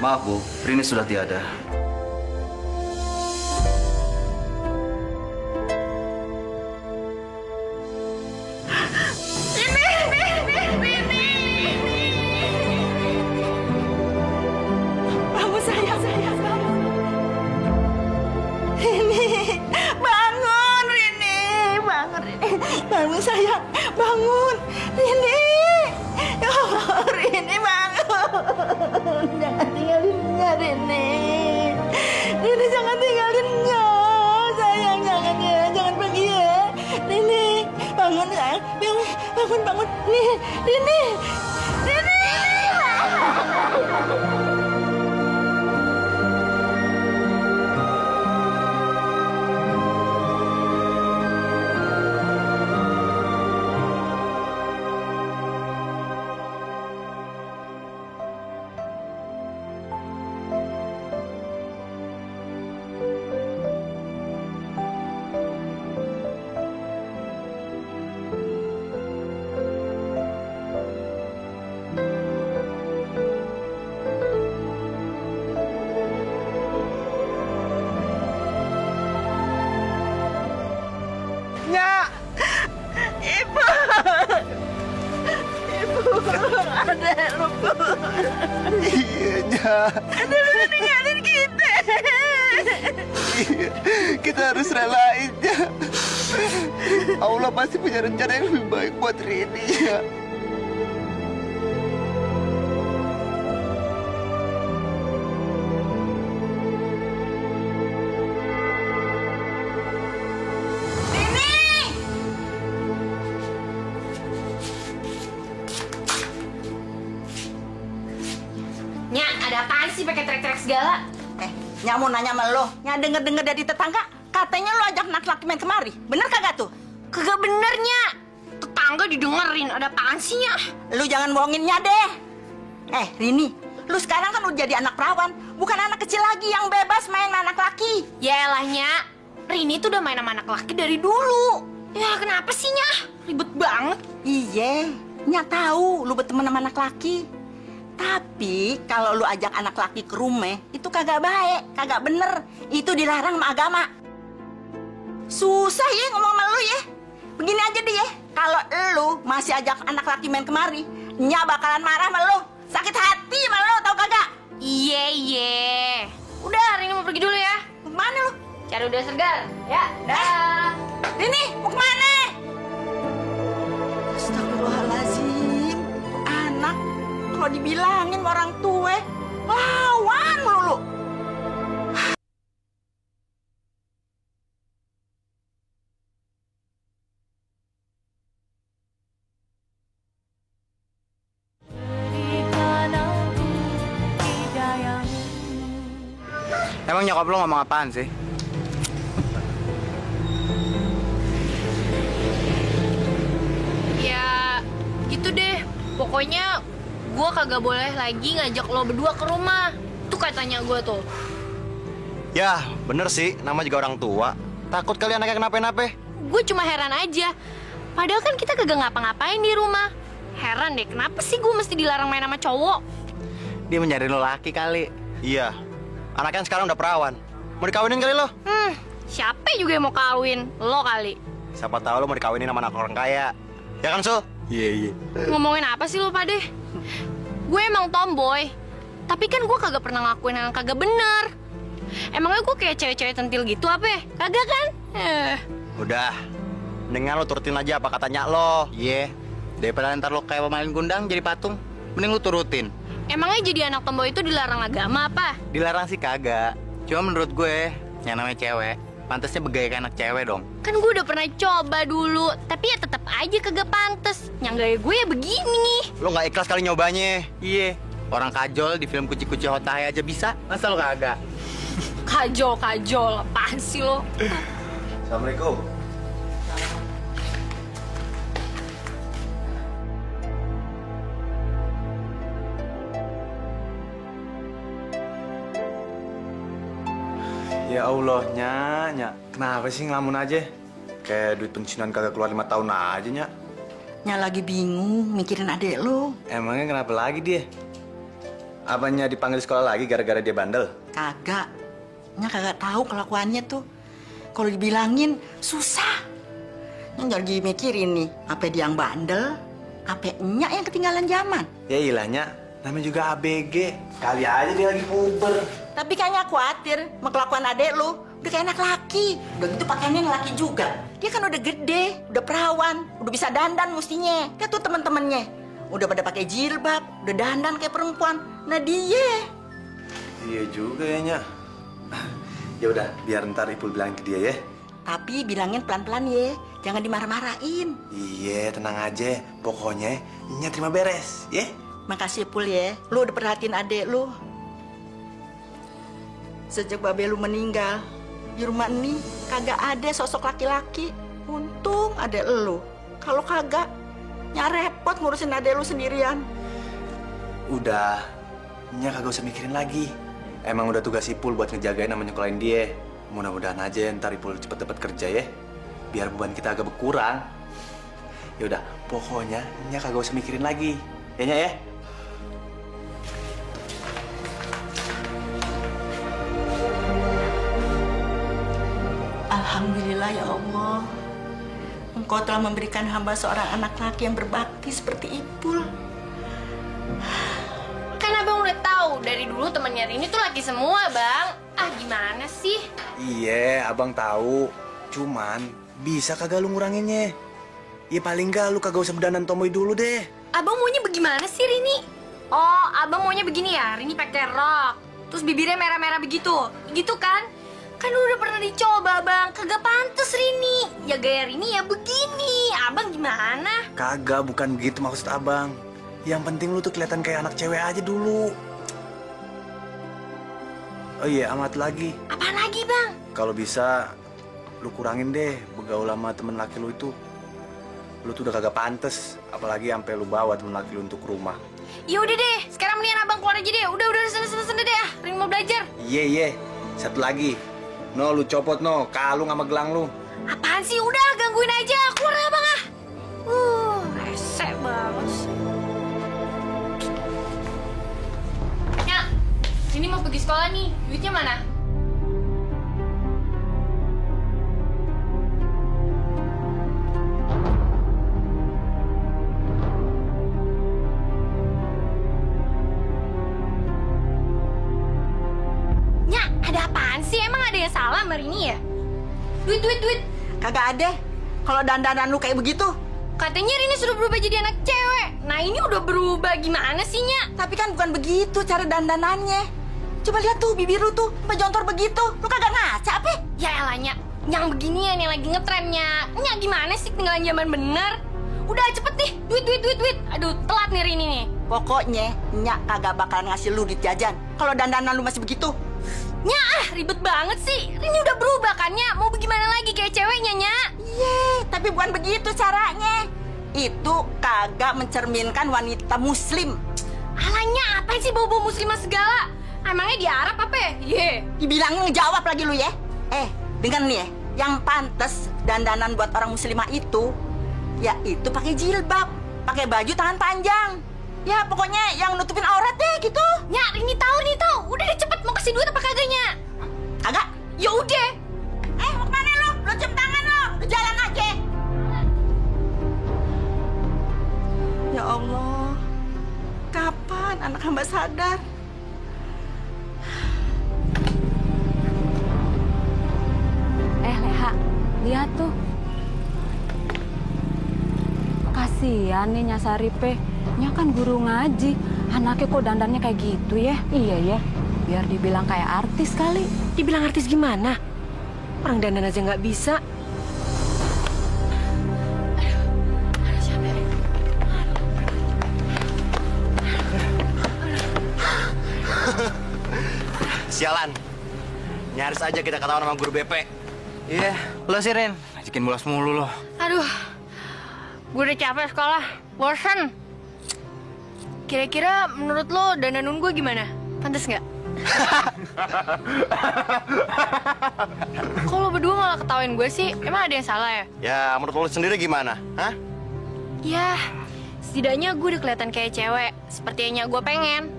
Maaf, Bu. Rini sudah tiada. Bangun sayang, bangun. Rini, bangun Rini. Bangun Rini. Bangun sayang, bangun. Rini. Ya Allah, Rini bangun. Jangan tinggalinnya Rini. Rini jangan tinggalinnya. Sayang, jangan ya, jangan pergi ya. Rini, bangun sayang. Bangun. Rini. Ada lu. Iya, Nyak. Ada lu ninggalin kita. Iya, kita harus relain, Nyak. Allah pasti punya rencana yang lebih baik buat Rini, ya. Ada apaan sih pakai trek-trek segala? Nyak mau nanya sama lo. Nyak denger-denger dari tetangga, katanya lo ajak anak laki main kemari. Bener kagak tuh? Kagak bener, Nyak. Tetangga didengerin, ada apaan sih, Nyak? Lu jangan bohongin Nyak deh. Rini, lu sekarang kan udah jadi anak perawan. Bukan anak kecil lagi yang bebas main sama anak laki. Yaelah, Nyak. Rini tuh udah main sama anak laki dari dulu. Ya, kenapa sih, Nyak? Ribet banget. Iya, Nyak tahu lu berteman sama anak laki. Tapi kalau lu ajak anak laki ke rumah, itu kagak baik, kagak bener. Itu dilarang sama agama. Susah ya ngomong sama lu ya. Begini aja deh ya, kalau lu masih ajak anak laki main kemari, Nyak bakalan marah sama lu. Sakit hati sama lu, tau kagak? Iya. Udah, Rini mau pergi dulu ya. Kemana lu? Cari udara segar. Ya, dah. Rini, mau kemana? Astagfirullahaladzim. Anak kalau dibilangin sama orang tua, lawan mulu. Emang nyokap lo ngomong apaan sih? Ya, gitu deh. Pokoknya gue kagak boleh lagi ngajak lo berdua ke rumah. Itu katanya gue tuh. Ya, bener sih. Nama juga orang tua. Takut kali anaknya kenapa-napa. Gue cuma heran aja. Padahal kan kita kagak ngapa-ngapain di rumah. Heran deh, kenapa sih gue mesti dilarang main sama cowok? Dia mencari lo laki kali. Iya. Anaknya sekarang udah perawan. Mau dikawinin kali lo? Siapa juga yang mau kawin? Lo kali. Siapa tahu lo mau dikawinin sama anak orang kaya. Ya kan, Sul? Iya. Ngomongin apa sih lo, Pade? Gue emang tomboy. Tapi kan gue kagak pernah ngelakuin yang kagak bener. Emangnya gue kayak cewek-cewek tentil gitu apa? Kagak kan? Udah. Mendingan lo turutin aja apa katanya lo. Iya. Daripada ntar lo kayak pemain gundang jadi patung, mending lo turutin. Emangnya jadi anak tomboy itu dilarang agama apa? Dilarang sih kagak. Cuma menurut gue, yang namanya cewek, pantasnya begaya anak cewek dong. Kan gue udah pernah coba dulu, tapi ya tetap aja kagak pantes. Yang gaya gue ya begini. Lo nggak ikhlas kali nyobanya. Iya. Orang kajol di film Kuci-Kuci Hotai aja bisa. Masa lo kagak? Kajol, apaan sih lo? Assalamualaikum. Ya Allah, Nyak. Kenapa sih ngelamun aja? Kayak duit pensiunan kagak keluar 5 tahun aja, Nyak. Nyak lagi bingung mikirin adek lo. Emangnya kenapa lagi dia? Abangnya dipanggil sekolah lagi gara-gara dia bandel? Kagak. Nya kagak tahu kelakuannya tuh. Kalau dibilangin susah. Nya lagi mikirin nih, apa dia yang bandel, apa Nya yang ketinggalan zaman. Ya ilahnya, namanya juga ABG. Kali aja dia lagi puber. Tapi kayaknya khawatir sama kelakuan adek lu. Udah kayak anak laki. Udah gitu pakaiannya laki juga. Dia kan udah gede, udah perawan, udah bisa dandan mestinya. Lihat tuh temen-temennya. Udah pada pakai jilbab, udah dandan kayak perempuan. Nah dia. Iya juga ya, Nya. Ya udah, biar ntar Ipul bilangin ke dia ya. Tapi bilangin pelan-pelan ya. Jangan dimarah-marahin. Iya, tenang aja. Pokoknya Nya terima beres, ya. Makasih Pul ya. Lu udah perhatiin adek lu. Sejak babe lu meninggal, di rumah ini kagak ada sosok laki-laki. Untung adek lu. Kalau kagak, Nya repot ngurusin adek lu sendirian. Udah, Nya kagak usah mikirin lagi. Emang udah tugas Ipul buat ngejagain sama nyekolahin dia. Mudah-mudahan aja ntar Ipul cepet dapat kerja ya. Biar beban kita agak berkurang. Ya udah, pokoknya Nya kagak usah mikirin lagi. Ya, Nya ya? Alhamdulillah ya Allah. Engkau telah memberikan hamba seorang anak laki yang berbakti seperti Ipul. Kan abang udah tahu dari dulu temannya Rini tuh laki semua, Bang. Ah, gimana sih? Iya, abang tahu. Cuman, bisa kagak lu nguranginnya? Ya paling nggak lu kagak usah berdandan tomboy dulu deh. Abang maunya bagaimana sih, Rini? Oh, abang maunya begini ya? Rini pakai rok, terus bibirnya merah-merah begitu. Gitu kan? Kan udah pernah dicoba, Bang. Kagak pantes, Rini. Ya gaya Rini ya begini. Abang gimana? Kagak, bukan begitu maksud abang. Yang penting lu tuh kelihatan kayak anak cewek aja dulu. Oh iya, amat lagi. Apaan lagi, Bang? Kalau bisa, lu kurangin deh bergaul sama temen laki lu itu. Lu tuh udah kagak pantes, apalagi sampai lu bawa temen laki lu untuk rumah. Ya udah deh, sekarang mendingan abang keluar aja deh. Udah sana deh ya. Rini mau belajar. Iya. Satu lagi. No, lu copot no, kalung sama gelang lu. Apaan sih? Udah, gangguin aja. Keluar ya, Bang ah. Rese banget sih. Nya, ini mau pergi sekolah nih. Duitnya mana? Nya, ada apaan sih? Emang ada yang salah sama Rini ya? Duit. Kagak ada. Kalau dandanan lu kayak begitu. Katanya Rini suruh berubah jadi anak cewek. Nah ini udah berubah, gimana sih, Nya? Tapi kan bukan begitu cara dandanannya. Coba lihat tuh bibir lu tuh, sampai jontor begitu. Lu kagak ngaca apa? Ya elah, Nya. Yang beginian yang lagi ngetrennya. Nya gimana sih ketinggalan zaman bener? Udah cepet nih, duit. Aduh, telat nih Rini nih. Pokoknya Nya kagak bakalan ngasih lu duit jajan kalau dandanan lu masih begitu. Nya, ribet banget sih. Rini udah berubah kan, Nya? Mau bagaimana lagi kayak ceweknya, Nya? Iya, tapi bukan begitu caranya. Itu kagak mencerminkan wanita muslim. Alanya, apa sih bau-bau muslimah segala? Emangnya di Arab apa ya? Ye. Dibilangin ngejawab lagi lu ya. Dengar nih ya, yang pantas dandanan buat orang muslimah itu, ya itu pakai jilbab, pakai baju tangan panjang. Ya pokoknya yang nutupin aurat deh gitu. Nya, Rini tahu. Udah deh cepet, mau kasih duit apa kagaknya? Kagak? Ya udah. Mau kemana lu? Lu cium tangan lu jalan aja. Ya Allah, kapan anak hamba sadar? Leha, lihat tuh. Kasian nih Nyasaripe. Nya kan guru ngaji. Anaknya kok dandannya kayak gitu ya? Iya ya. Biar dibilang kayak artis kali. Dibilang artis gimana? Orang dandan aja nggak bisa. Sialan. Nyaris aja kita ketahuan sama guru BP. Iya, lo sih Ren, ngajakin bolos mulu lo. Aduh, gue udah capek sekolah, bosan. Kira-kira menurut lo dandanun gue gimana? Pantes nggak? Kok lo berdua malah ketawain gue sih? Emang ada yang salah ya? Ya, menurut lo sendiri gimana? Hah? Ya, setidaknya gue udah kelihatan kayak cewek, seperti yang gue pengen.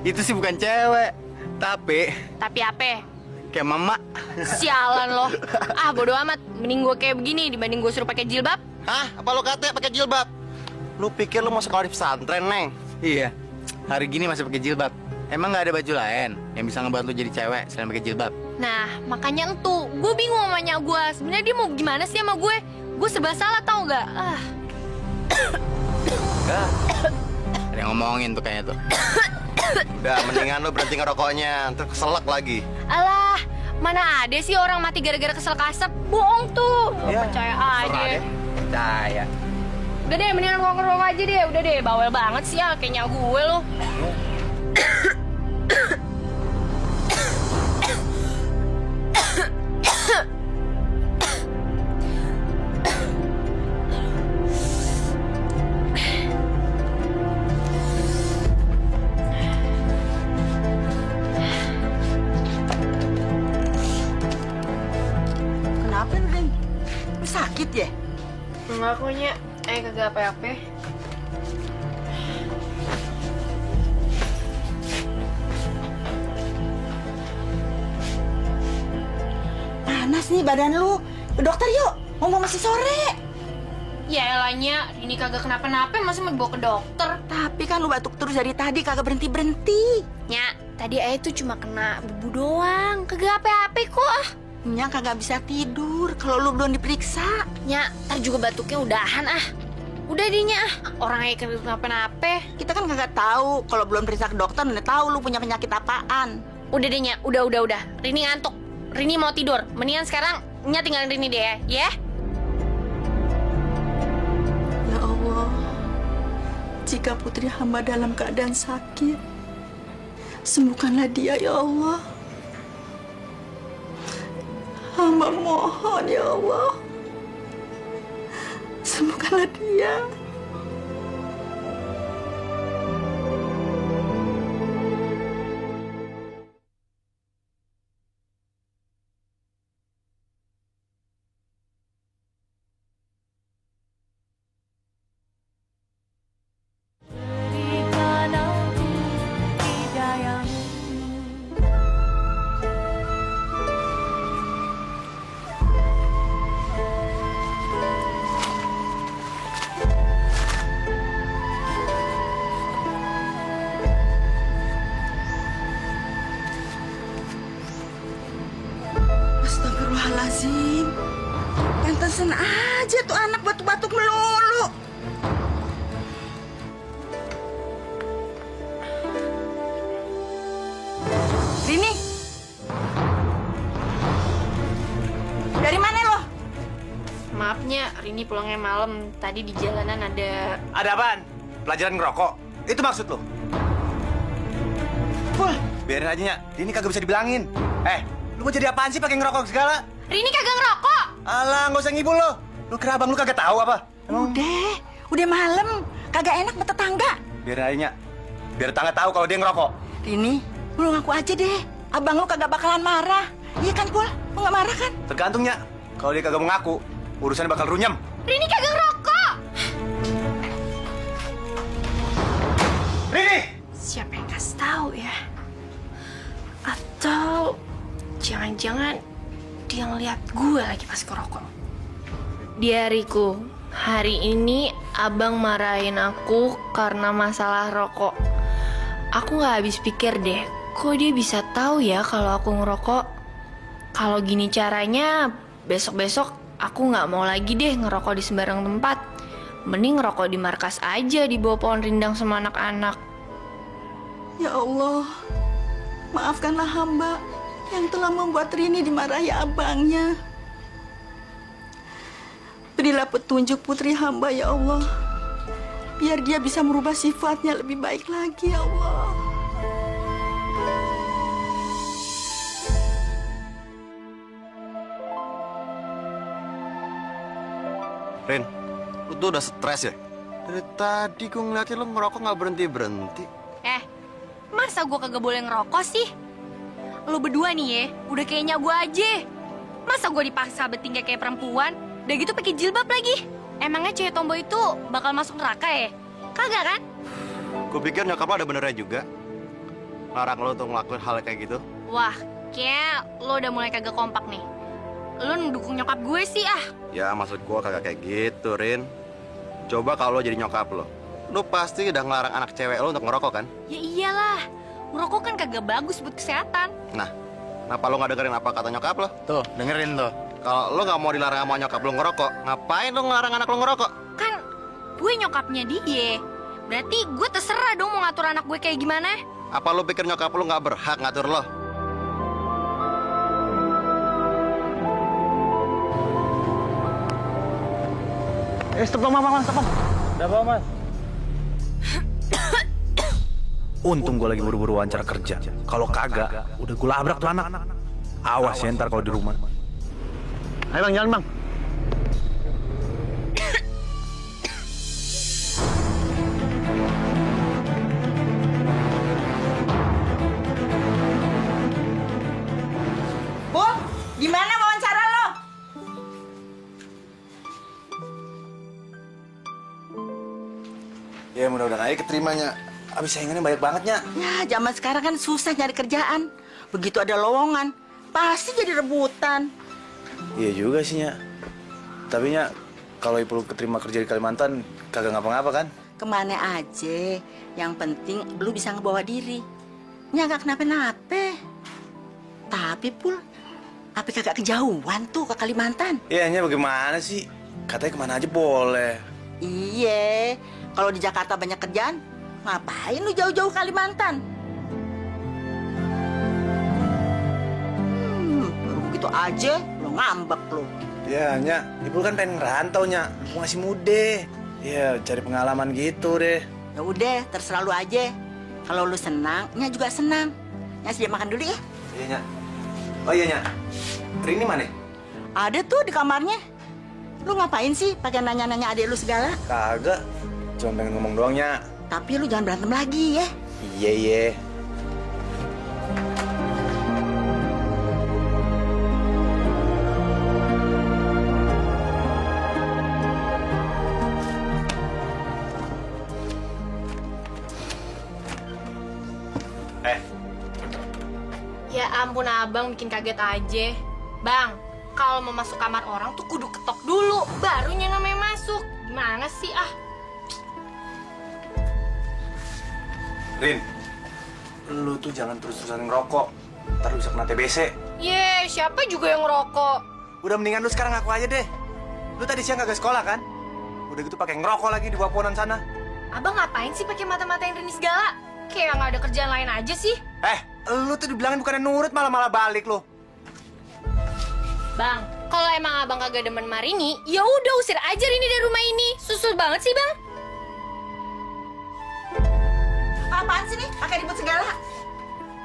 Itu sih bukan cewek, tapi Tapi apa? kayak mama. Sialan lo. Ah, bodo amat. Mending gue kayak begini dibanding gue suruh pakai jilbab. Hah? Apa lo katanya pakai jilbab? Lu pikir lu mau sekolah di pesantren, Neng? Iya, hari gini masih pakai jilbab. Emang nggak ada baju lain yang bisa ngebuat lu jadi cewek selain pakai jilbab? Nah, makanya entu. Gue bingung sama nyak gue. Sebenarnya dia mau gimana sih sama gue? Gue serba salah tau gak? Ada yang ngomongin tuh kayaknya tuh. Udah, mendingan lu berhenti ngerokoknya, ntar keselak lagi. Alah, mana ada sih orang mati gara-gara kesel kasep? Bohong tuh. Ya, Percaya aja. terserah deh. Percaya. Udah deh, mendingan ngerokok aja deh. Udah deh, bawel banget sih ya kayak nyak gue lo. Kenapa lu, Rin? Lu sakit ya? Enggak kok, Nyak. Kagak apa-apa. Panas nih badan lu. Ke dokter yuk, ngomong masih sore. Ya elahnya, ini kagak kenapa-napa, masa mau dibawa ke dokter? Tapi kan lu batuk terus dari tadi, kagak berhenti-berhenti. Nyak, tadi Ayah tuh cuma kena bebu doang, kagak apa-apa kok. Nya kagak bisa tidur kalau lu belum diperiksa. Nyak, ntar juga batuknya udahan ah. Udah deh Nyak, orang Ayah kagak kenapa-napa. Kita kan kagak tahu kalau belum periksa ke dokter, mana tahu lu punya penyakit apaan. Udah deh Nyak, udah. Rini ngantuk, Rini mau tidur. Mendingan sekarang Nyak tinggalin Rini deh ya. Ya Allah, jika putri hamba dalam keadaan sakit, sembuhkanlah dia ya Allah. Hamba mohon ya Allah, sembuhkanlah dia. Astagfirullahaladzim. Pantesan aja tuh anak batuk-batuk melulu. Rini, dari mana lo? Maafnya, Rini pulangnya malam. Tadi di jalanan ada... Ada apaan? Pelajaran ngerokok? Itu maksud lo? Pul, Biarin aja, Nyak. Ini kagak bisa dibilangin. Lu mau jadi apaan sih pakai ngerokok segala? Rini kagak ngerokok! Alah, nggak usah ngibul lo. Lu kira abang lu kagak tahu apa? udah malam. Kagak enak sama tetangga. Biarin aja, Nyak. Biar tetangga tahu kalau dia ngerokok. Rini, lu ngaku aja deh. Abang lu kagak bakalan marah. Iya kan, Pul? Lu nggak marah kan? Tergantung, Nyak. Kalau dia kagak mau ngaku, urusannya bakal runyam. Rini kagak ngerokok! Rini! Siapa yang kasih tahu ya? Atau jangan-jangan dia ngeliat gue lagi pas ngerokok. Diariku, hari ini abang marahin aku karena masalah rokok. Aku gak habis pikir deh, kok dia bisa tahu ya kalau aku ngerokok? Kalau gini caranya, besok-besok aku gak mau lagi deh ngerokok di sembarang tempat. Mending ngerokok di markas aja di bawah pohon rindang sama anak-anak. Ya Allah, maafkanlah hamba yang telah membuat Rini dimarahi abangnya. Berilah petunjuk putri hamba ya Allah, biar dia bisa merubah sifatnya lebih baik lagi ya Allah. Rin, lu tuh udah stres ya? Dari tadi gue ngeliatin lu ngerokok nggak berhenti-berhenti. Masa gue kagak boleh ngerokok sih? Lo berdua nih ya, udah kayaknya gue aja. Masa gue dipaksa bertingkah kayak perempuan? Udah gitu pakai jilbab lagi. Emangnya cewek tomboy itu bakal masuk neraka ya? Kagak kan? Gue pikir nyokap lo ada benernya juga. larang lo untuk ngelakuin hal kayak gitu? Wah, kayak lo udah mulai kagak kompak nih. Lo ngedukung nyokap gue sih ah. Ya maksud gue kagak kayak gitu, Rin. Coba kalau lo jadi nyokap lo pasti udah ngelarang anak cewek lo untuk ngerokok kan? Ya iyalah, ngerokok kan kagak bagus buat kesehatan. Nah, kenapa lo nggak dengerin apa kata nyokap lo? Tuh, dengerin tuh. Kalau lo nggak mau dilarang sama nyokap lo ngerokok, ngapain lo ngelarang anak lo ngerokok? Kan gue nyokapnya dia. Berarti gue terserah dong mau ngatur anak gue kayak gimana. Apa lo pikir nyokap lo nggak berhak ngatur lo? Stop dong, Mas. Stop, Mas. Udah apa, Mas? Untung gue lagi buru-buru wawancara kerja. Kalau kagak, udah gue labrak tuh anak. Awas ya ntar kalau di rumah. Ayo Bang, jalan Bang. Bu, gimana wawancara lo? Ya mudah-mudahan aja keterimanya. Abis saingannya banyak banget, Nya. Ya, zaman sekarang kan susah nyari kerjaan. Begitu ada lowongan, pasti jadi rebutan. Iya juga sih, Nya. Tapi, Nya, kalau Ipul keterima kerja di Kalimantan, kagak ngapa-ngapa kan? Kemana aja, yang penting lu bisa ngebawa diri. Nya gak kenapa-napa. Tapi, Pul, apa kagak kejauhan tuh ke Kalimantan? Iya, Nya, bagaimana sih? Katanya kemana aja boleh. Iya, kalau di Jakarta banyak kerjaan, ngapain lu jauh-jauh Kalimantan? Baru begitu aja, lu ngambek lu. Ya, Nya, Ipul kan pengen ngerantau, Nya. Lu masih muda. Ya, cari pengalaman gitu deh. Ya udah, terserah lu aja. Kalau lu senang, Nya juga senang. Nya sedia makan dulu ya. Iya, Nya. Oh iya, Nya. Rini mana? Ada tuh di kamarnya. Lu ngapain sih pakai nanya-nanya adik lu segala? Kagak. Cuma pengen ngomong doang, Nya. Tapi lu jangan berantem lagi ya. Iya, iya. Ya ampun abang bikin kaget aja. Bang, kalau mau masuk kamar orang tuh kudu ketok dulu, barunya namanya masuk. Gimana sih ah? Rin, lu tuh jangan terus-terusan ngerokok. Ntar lu bisa kena TBC. Ye, siapa juga yang ngerokok? Udah mendingan lu sekarang ngaku aja deh. Lu tadi siang kagak sekolah kan? Udah gitu pakai ngerokok lagi di bawah pohonan sana. Abang ngapain sih pakai mata-matain Rini segala? Kayak nggak ada kerjaan lain aja sih. Lu tuh dibilangin bukannya nurut malah balik lu. Bang, kalau emang abang kagak demen sama Rini, ya udah usir aja Rini dari rumah ini. Susul banget sih bang. Apaan sih nih? Pakai ribut segala.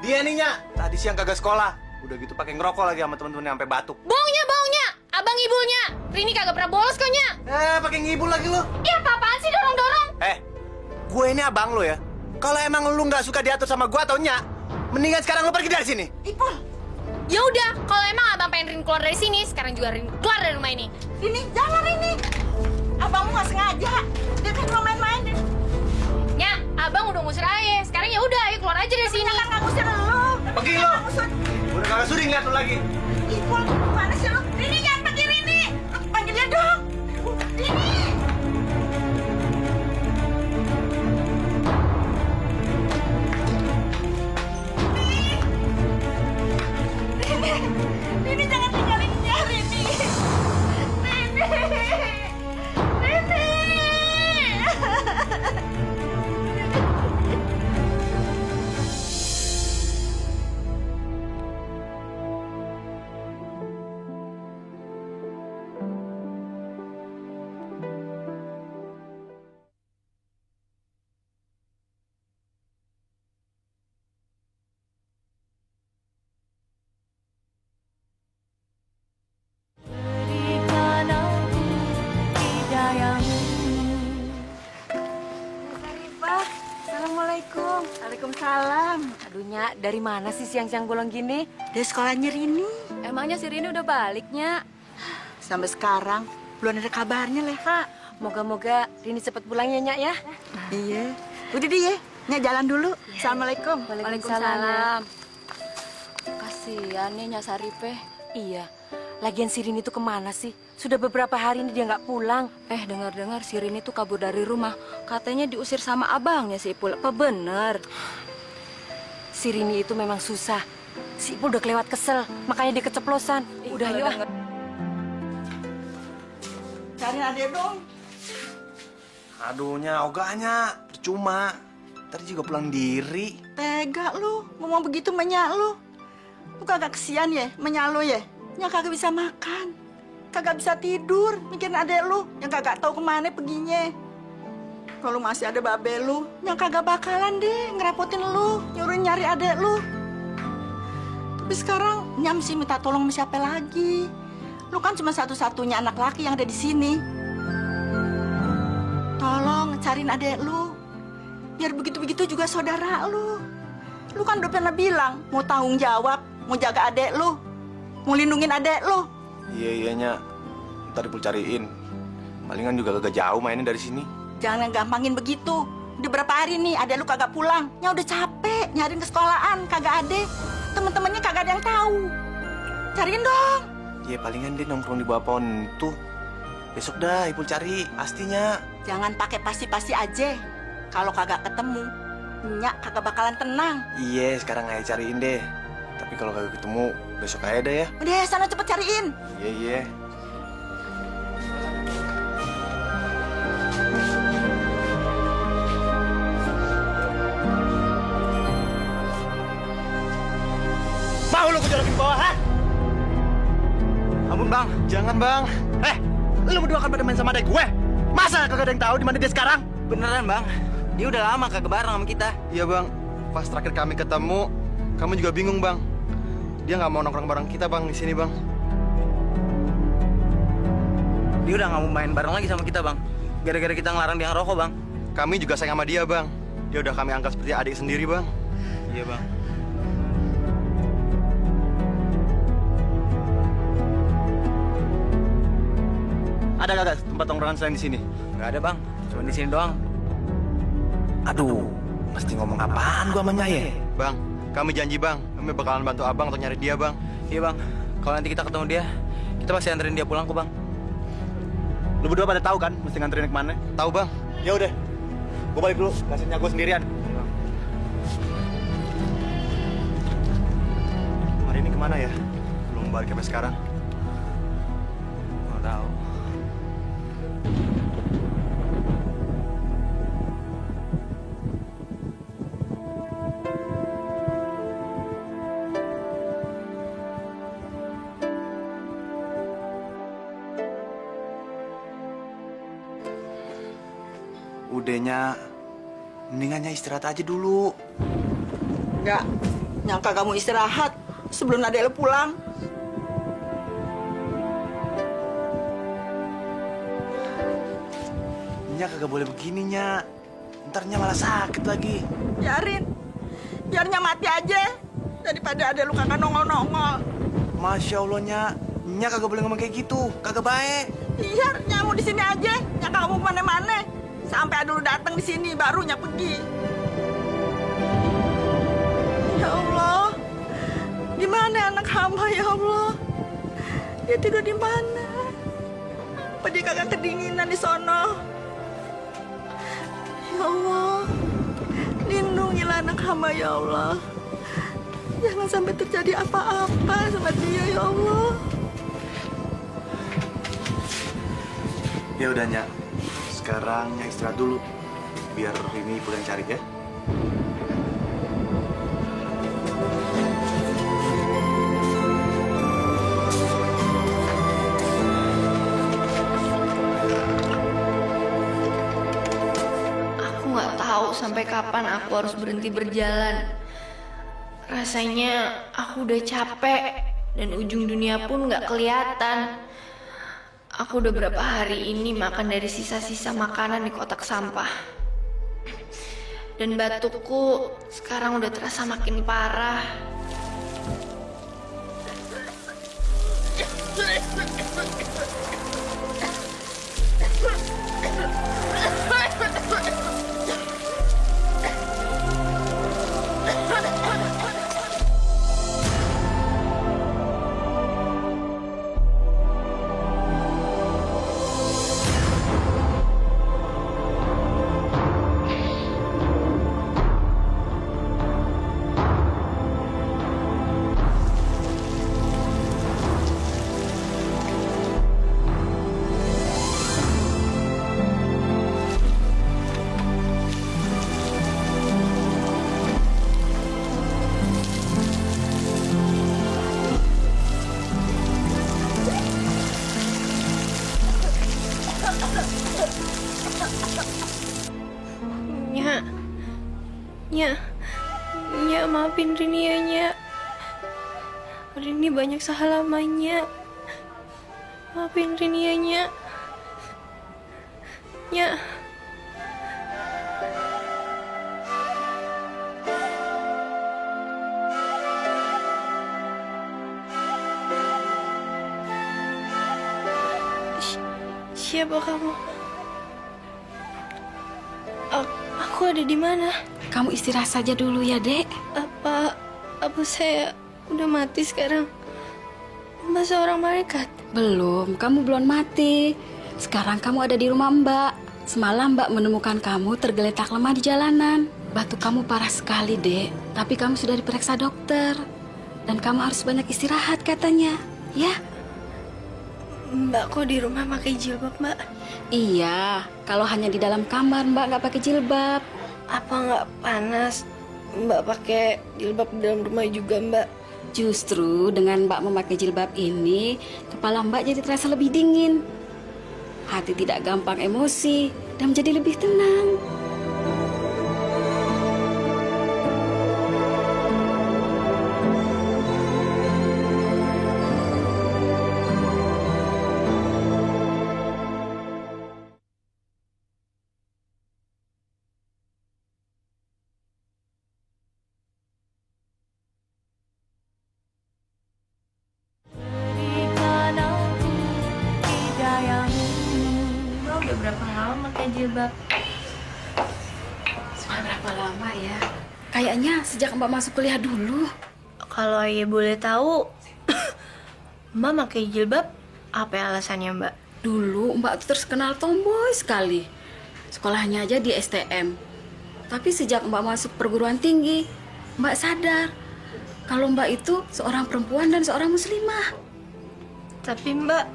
Dia nih, Nya. Tadi siang kagak sekolah. Udah gitu pakai ngerokok lagi sama temen-temennya sampai batuk. Bohongnya, bohongnya. Abang ngibulnya. Rini kagak pernah bolos kok, Nya. Pakai ngibul lagi lu. Ya apa-apaan sih dorong-dorong? Gue ini abang lu ya. Kalau emang lu nggak suka diatur sama gue atau Nya, mendingan sekarang lu pergi dari sini. Ipul, Ya udah, kalau emang abang pengen Rini keluar dari sini, sekarang juga Rini keluar dari rumah ini. Rini, jangan Rini. Abangmu nggak sengaja. Dia kan cuma main-main. Nya, abang udah ngusir aja. Sekarang ya udah, ayo keluar aja dari sini. Kan nggak ngusir lu. Pergi lu. Udah kagak sudi ngeliat lu lagi. Ipul, mana sih lu? Rini, jangan pergi Rini. Panggil dia dong. Rini. Rini, jangan tinggalin dia, Rini. Rini. Assalamualaikum. Waalaikumsalam. Aduh, Nya, dari mana sih siang-siang bolong gini? Dari sekolahnya Rini. Emangnya si Rini udah balik, Nya? Sampai sekarang belum ada kabarnya, Leva. Moga-moga Rini cepet pulang ya, Nya ya. Iya. Udah deh ya. Nya jalan dulu. Assalamualaikum. Waalaikumsalam. Kasihan nih Nya Saripe. Iya. Lagian si Rini tuh kemana sih? Sudah beberapa hari ini dia nggak pulang. Dengar-dengar si Rini tuh kabur dari rumah. Katanya diusir sama abangnya si Ipul. Apa bener? Si Rini itu memang susah. Si Ipul udah kelewat kesel, makanya dia keceplosan. Udah yuk. Cariin adek dong. Aduh, Nya, ogahnya. Percuma. Tadi juga pulang diri. Tega lu, ngomong begitu menyak lu. Lu kagak kesian ya, menyak lu ya? Nya kagak bisa makan, kagak bisa tidur, mikirin adek lu yang kagak tahu kemana perginya. Kalau masih ada babe lu, Nya kagak bakalan deh ngerepotin lu, nyuruh nyari adek lu. Tapi sekarang Nya mesti minta tolong sama siapa lagi? Lu kan cuma satu-satunya anak laki yang ada di sini. Tolong cariin adek lu. Biar begitu-begitu juga saudara lu. Lu kan udah pernah bilang mau tanggung jawab, mau jaga adek lu, mau lindungin adek lu. Iya, Nya. Ntar Ipul cariin. Palingan juga kagak jauh mainnya dari sini. Jangan gampangin begitu. Udah berapa hari nih adek lu kagak pulang. Nya udah capek nyariin ke sekolahan, kagak ada. Temen-temennya kagak ada yang tahu. Cariin dong. Iya, palingan dia nongkrong di bawah pohon tuh. Besok dah Ipul cari, pastinya. Jangan pakai pasti-pasti aja. Kalau kagak ketemu, Nya kagak bakalan tenang. Iya, sekarang aja cariin deh. Tapi kalau kagak ketemu, besok aja deh ya. Udah, sana cepet cariin. Iya. Mau lu kejolokin bawah, ha? Ampun bang, jangan bang. Lu berdua kan pada main sama adek gue. Masa kagak ada yang tahu di mana dia sekarang? Beneran bang, dia udah lama kagak bareng sama kita. Iya bang, pas terakhir kami ketemu, kamu juga bingung bang. Dia nggak mau nongkrong bareng kita bang di sini bang. Dia udah nggak mau main bareng lagi sama kita bang. Gara-gara kita ngelarang dia ngerokok bang. Kami juga sayang sama dia bang. Dia udah kami anggap seperti adik sendiri bang. Iya bang. Ada kagak tempat tongkrongan selain di sini? Nggak ada bang, cuma di sini doang. Aduh, mesti ngomong apaan gua sama Nya ya? Bang, kami janji bang, kami bakalan bantu abang untuk nyari dia bang. Iya bang, kalau nanti kita ketemu dia, kita pasti anterin dia pulang kok bang. Lu berdua pada tahu kan mesti nganterin kemana? Tahu bang. Ya udah, gua balik dulu, kasihnya gua sendirian. Hari ini kemana ya? Belum balik sampai sekarang. Nggak tahu. Udahnya, mendingannya istirahat aja dulu. Enggak, nyangka kamu istirahat sebelum adek lu pulang. Nya kagak boleh begini, Nya. Ntar Nya malah sakit lagi. Biarin, biar Nya mati aja daripada ada lu kagak nongol-nongol. Masya Allah, Nya kagak boleh ngomong kayak gitu, kagak baik. Iya, Nya mau di sini aja, Nya kagak mau kemana-mana. Sampai ada lu datang di sini, baru Nya pergi. Ya Allah, di mana anak hamba ya Allah? Dia tidur di mana? Apa dia kagak kedinginan di sono? Ya Allah, lindungilah anak hamba ya Allah. Jangan sampai terjadi apa-apa sama dia ya Allah. Ya udah, Nya. Sekarang Nya istirahat dulu. Biar Rini pulang cari ya. Aku nggak tahu sampai kapan aku harus berhenti berjalan. Rasanya aku udah capek dan ujung dunia pun nggak kelihatan. Aku udah berapa hari ini makan dari sisa-sisa makanan di kotak sampah. Dan batukku sekarang udah terasa makin parah. Nya, maafin Rini ya, Nya. Rini banyak salah lamanya. Maafin Rini ya, Nya. Nya. Siapa kamu? Aku ada di mana? Kamu istirahat saja dulu ya, Dek. Apa saya udah mati sekarang? Mbak seorang malaikat? Belum, kamu belum mati. Sekarang kamu ada di rumah Mbak. Semalam Mbak menemukan kamu tergeletak lemah di jalanan. Batuk kamu parah sekali, Dek. Tapi kamu sudah diperiksa dokter. Dan kamu harus banyak istirahat katanya. Ya? Mbak kok di rumah pakai jilbab, Mbak? Iya, kalau hanya di dalam kamar Mbak nggak pakai jilbab. Apa nggak panas Mbak pakai jilbab di dalam rumah juga, Mbak? Justru dengan Mbak memakai jilbab ini, kepala Mbak jadi terasa lebih dingin. Hati tidak gampang emosi dan menjadi lebih tenang. Berapa lama pakai jilbab? Sudah berapa lama ya? Kayaknya sejak Mbak masuk kuliah dulu. Kalau Ayah boleh tahu, Mbak pakai jilbab, apa alasannya, Mbak? Dulu Mbak tuh terkenal tomboy sekali. Sekolahnya aja di STM. Tapi sejak Mbak masuk perguruan tinggi, Mbak sadar kalau Mbak itu seorang perempuan dan seorang muslimah. Tapi Mbak,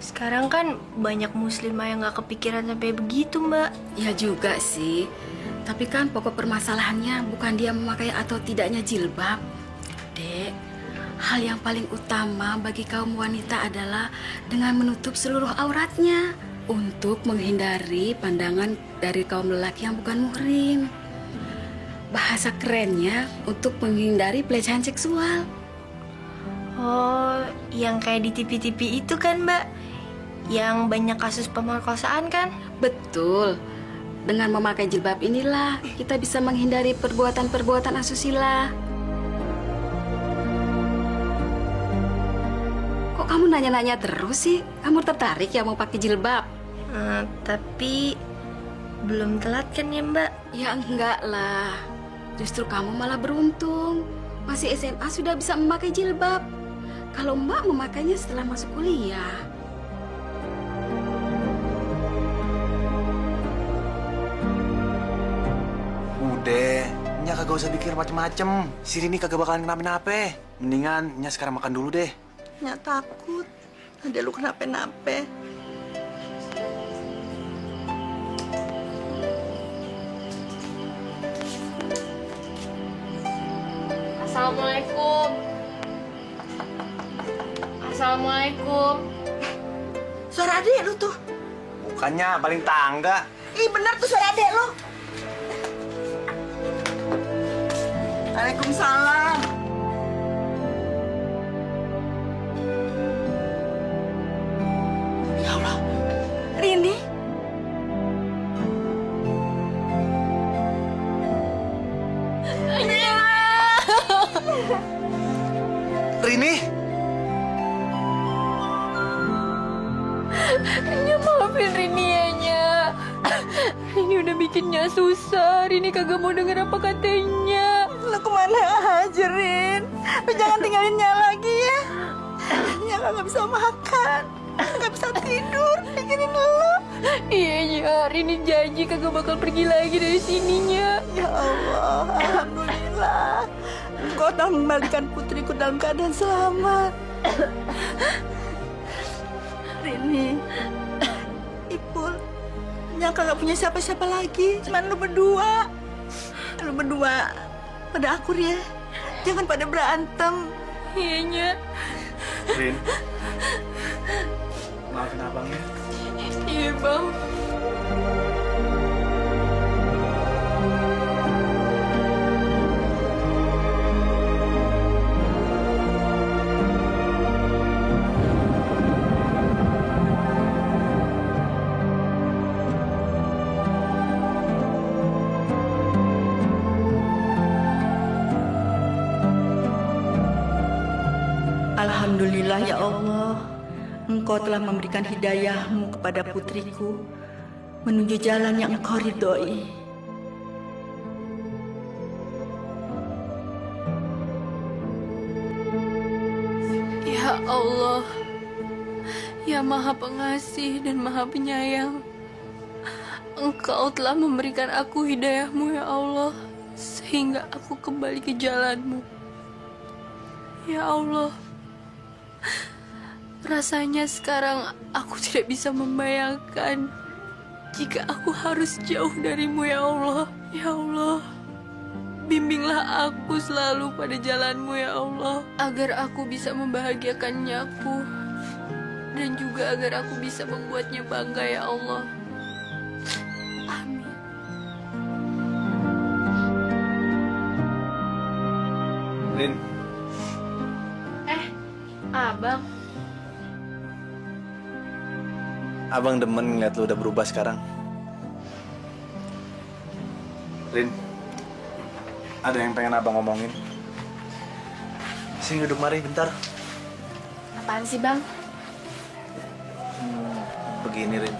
sekarang kan banyak muslimah yang gak kepikiran sampai begitu, Mbak. Ya juga sih. Tapi kan pokok permasalahannya bukan dia memakai atau tidaknya jilbab. Dek, hal yang paling utama bagi kaum wanita adalah dengan menutup seluruh auratnya untuk menghindari pandangan dari kaum lelaki yang bukan muhrim. Bahasa kerennya untuk menghindari pelecehan seksual. Oh, yang kayak di TV-TV itu kan, Mbak? Yang banyak kasus pemerkosaan kan? Betul. Dengan memakai jilbab inilah kita bisa menghindari perbuatan-perbuatan asusila. Kok kamu nanya-nanya terus sih? Kamu tertarik ya mau pakai jilbab? Tapi belum telat kan ya, Mbak? Ya enggak lah. Justru kamu malah beruntung. Masih SMA sudah bisa memakai jilbab. Kalau Mbak memakainya setelah masuk kuliah. Udah, Nya kagak usah pikir macem-macem. Si Rini kagak bakalan kenapa-napa. Mendingan Nya sekarang makan dulu deh. Nya takut. Ada lu kenapa-napa. Assalamualaikum. Assalamualaikum. Suara adik lu tuh. Bukannya paling tangga. Ih bener tuh suara adik lu. Waalaikumsalam. Ya Allah, Rini. Rini? Nya maafin Rini ya, Nya. Rini udah bikinnya susah. Rini kagak mau denger apa katanya. Lu kemana aja, Rin? Lu jangan tinggalin Nya lagi ya. Nya kagak bisa makan, kagak bisa tidur, mikirin lu. Iya, Nya. Rini janji kagak bakal pergi lagi dari sininya. Ya Allah, alhamdulillah. Engkau telah mengembalikan putriku dalam keadaan selamat. Rini, Ipul, Nya kagak punya siapa-siapa lagi. Cuman lu berdua. Lu berdua pada akur ya. Jangan pada berantem. Iya, Nya. Rin, maafin abang ya. Iya, Bang. Alhamdulillah ya Allah, Engkau telah memberikan hidayah-Mu kepada putriku menuju jalan yang Engkau ridhoi. Ya Allah, Ya Maha Pengasih dan Maha Penyayang, Engkau telah memberikan aku hidayah-Mu ya Allah, sehingga aku kembali ke jalan-Mu. Ya Allah, rasanya sekarang aku tidak bisa membayangkan jika aku harus jauh darimu ya Allah. Ya Allah, bimbinglah aku selalu pada jalanmu ya Allah, agar aku bisa membahagiakan nyaku dan juga agar aku bisa membuatnya bangga ya Allah. Amin. Rin, Abang. abang demen ngeliat lu udah berubah sekarang. Rin, ada yang pengen abang ngomongin. Sini duduk mari bentar. Apaan sih, Bang? Begini Rin,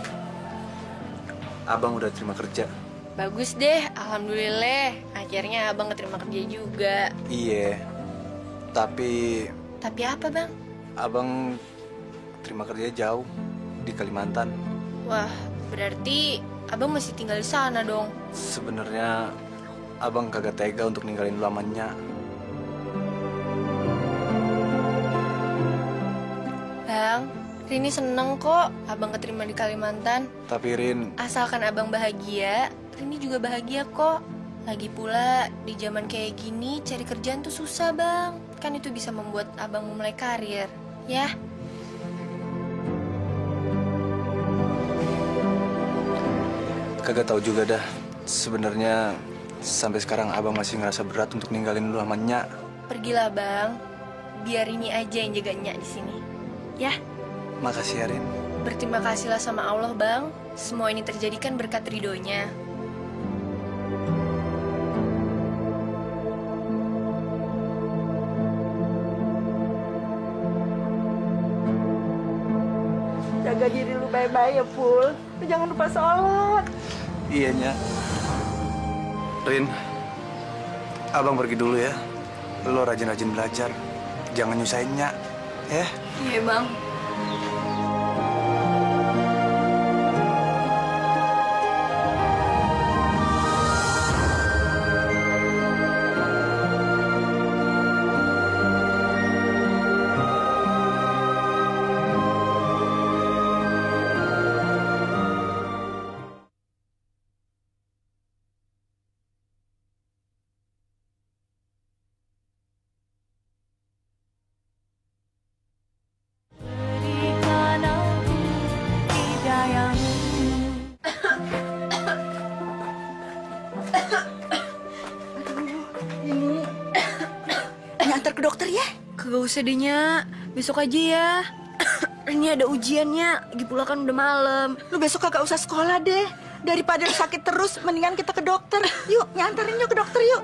abang udah terima kerja. Bagus deh, alhamdulillah. Akhirnya abang keterima kerja juga. Iya, tapi Tapi apa, Bang? abang terima kerja jauh di Kalimantan. Wah, berarti abang masih tinggal di sana dong. Sebenarnya abang kagak tega untuk ninggalin lamanya. Bang, Rini seneng kok abang keterima di Kalimantan. Tapi Rin, Asalkan abang bahagia, Rini juga bahagia kok. Lagi pula, di zaman kayak gini cari kerjaan tuh susah, Bang. Kan itu bisa membuat abang memulai karir, ya? kagak tahu juga dah. Sebenarnya sampai sekarang abang masih ngerasa berat untuk ninggalin lamanya. Pergilah, Bang. Biar Rini aja yang jaga Nyak di sini. Ya, Makasih ya Rin. berterima kasihlah sama Allah, Bang. Semua ini terjadi kan berkat ridhonya. Jaga diri lu baik-baik ya, Pul. Lu jangan lupa sholat. Iya Nya. Rin, abang pergi dulu ya. Lo rajin-rajin belajar. Jangan nyusahin Nya, ya. Iya, Bang. Antar ke dokter ya. Kagak usah deh, Nyak. Besok aja ya. Ini ada ujiannya, lagi pula kan udah malam. Lu besok kagak usah sekolah deh. Daripada lu sakit terus, mendingan kita ke dokter. Yuk, nyantarin yuk ke dokter yuk.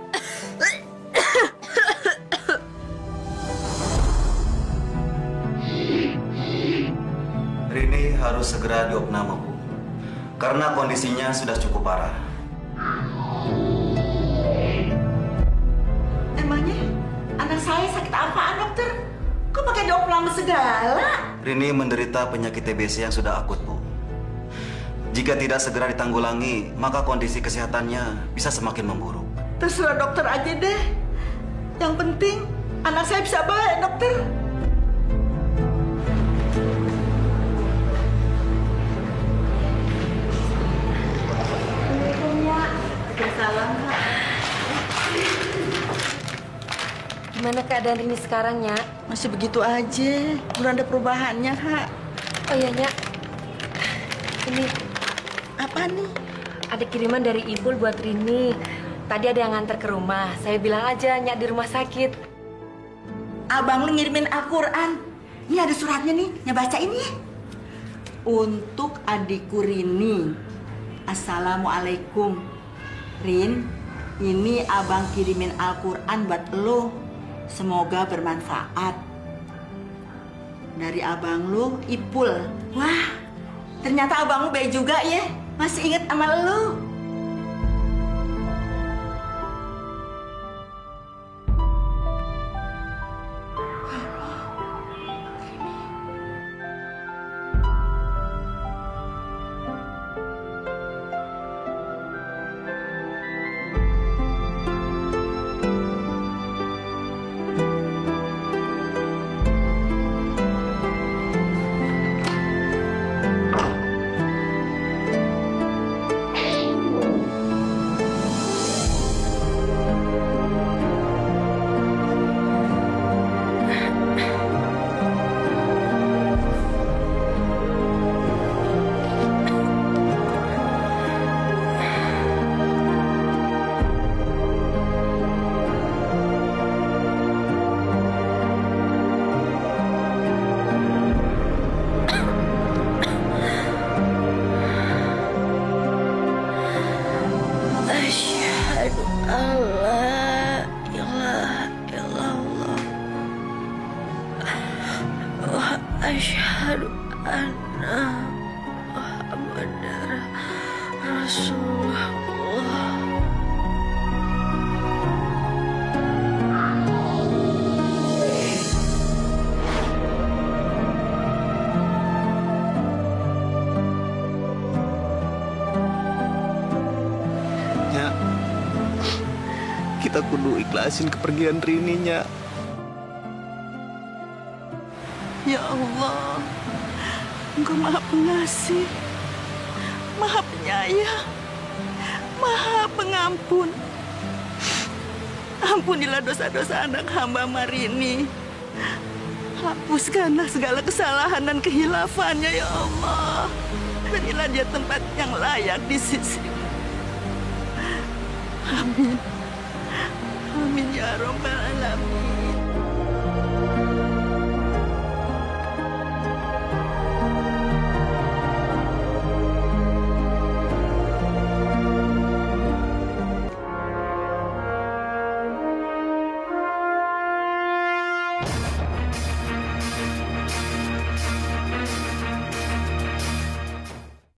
Rini harus segera diopname, Bu. Karena kondisinya sudah cukup parah. Emangnya anak saya sakit apaan, dokter? Kok pakai diopname segala? Rini menderita penyakit TBC yang sudah akut, Bu. Jika tidak segera ditanggulangi, maka kondisi kesehatannya bisa semakin memburuk. Terserah dokter aja deh. Yang penting anak saya bisa baik, dokter. Salam, Kak. Gimana keadaan Rini sekarang, Nyak? Masih begitu aja. Belum ada perubahannya, Kak. Oh iya, Nyak. Ini apa nih? Ada kiriman dari Ipul buat Rini. Tadi ada yang nganter ke rumah. Saya bilang aja Nyak di rumah sakit. Abang lu ngirimin Al-Quran. Ini ada suratnya nih, Nyak baca ini. Untuk adikku Rini. Assalamualaikum. Rin, ini abang kirimin Al-Quran buat lo. Semoga bermanfaat. Dari abang lu, Ipul. Wah, ternyata abang lu baik juga ya. Masih inget sama lu. Asyhadu anna Muhammadar Rasulullah. Nya, kita kudu ikhlasin kepergian Rini, Nya. Ya Allah, Engkau Maha Pengasih, Maha Penyayang, Maha Pengampun. Ampunilah dosa-dosa anak hamba Marini. Hapuskanlah segala kesalahan dan kehilafannya, ya Allah. Berilah dia tempat yang layak di sisi-Mu. Amin. Amin ya Rabbal Alamin.